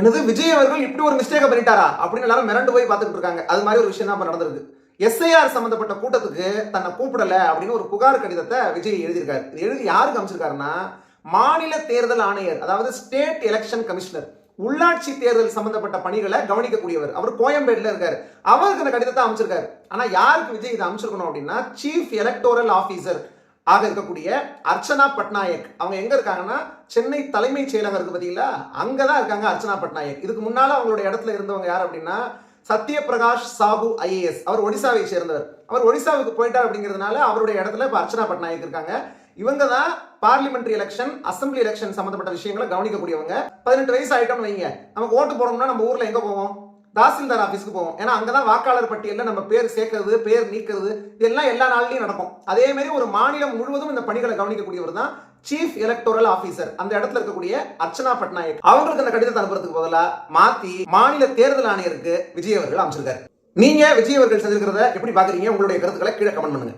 எனது விஜய் அவர்கள் இப்படி ஒரு மிஸ்டேக் பண்ணிட்டாரா அப்படின்னு எல்லாரும் மிரண்டு போய் பார்த்துட்டு இருக்காங்க. அது மாதிரி ஒரு விஷயம் தான் நடந்திருக்கு. எஸ்ஐஆர் சம்பந்தப்பட்ட கூட்டத்துக்கு தன்னை கூப்பிடல அப்படின்னு ஒரு புகார் கடிதத்தை விஜய் எழுதியிருக்காரு. இது எழுதி யாருக்கு அமைச்சிருக்காருன்னா, மாநில தேர்தல் ஆணையர், அதாவது ஸ்டேட் எலெக்ஷன் கமிஷனர், உள்ளாட்சி தேர்தல் சம்பந்தப்பட்ட பணிகளை கவனிக்கக்கூடியவர். அவர் கோயம்பேடுல இருக்காரு. அவருக்கு இந்த கடிதத்தை அமைச்சிருக்காரு. ஆனா யாருக்கு விஜய் இதை அமைச்சிருக்கணும் அப்படின்னா, சீஃப் எலக்டோரல் ஆபீசர் ஆக இருக்கக்கூடிய அர்ச்சனா பட்நாயக். அவங்க எங்க இருக்காங்கன்னா, சென்னை தலைமைச் செயலகம் இருக்கு பாத்தீங்களா, அங்கதான் இருக்காங்க அர்ச்சனா பட்நாயக். இதுக்கு முன்னால அவங்களுடைய இடத்துல இருந்தவங்க யார் அப்படின்னா, சத்யபிரகாஷ் சாஹூ ஐஏஎஸ். அவர் ஒடிசாவை சேர்ந்தவர். அவர் ஒடிசாவுக்கு போயிட்டார் அப்படிங்கிறதுனால அவருடைய இடத்துல இப்ப அர்ச்சனா பட்நாயக் இருக்காங்க. இவங்க தான் பார்லிமெண்டரி எலெக்ஷன், அசம்பிளி எலெக்ஷன் சம்பந்தப்பட்ட விஷயங்களை கவனிக்கக்கூடியவங்க. 18 வயசு ஆயிட்டோம்னு வைங்க, நமக்கு ஓட்டு போடணும்னா நம்ம ஊர்ல எங்க போவோம்? தாசில்தார் ஆபீஸ்க்கு போவோம். ஏன்னா அங்கதான் வாக்காளர் பட்டியலில் நம்ம பேர் சேர்க்கிறது, பேர் நீக்கிறது, இதெல்லாம் எல்லா நாள்லயும் நடக்கும். அதே மாதிரி ஒரு மாநிலம் முழுவதும் இந்த பணிகளை கவனிக்கக்கூடியவர் தான் சீஃப் எலக்டோரல் ஆபீசர். அந்த இடத்துல இருக்கக்கூடிய அர்ச்சனா பட்நாயக். அவங்களுக்கு அந்த கடிதத்தை அனுப்புறதுக்கு பதிலா மாத்தி மாநில தேர்தல் ஆணையருக்கு விஜய் அவர்கள் அமைச்சிருக்காரு. நீங்க விஜய் அவர்கள் செஞ்சிருக்கிறத எப்படி பாக்குறீங்க? உங்களுடைய கருத்துக்களை கீழே கமெண்ட் பண்ணுங்க.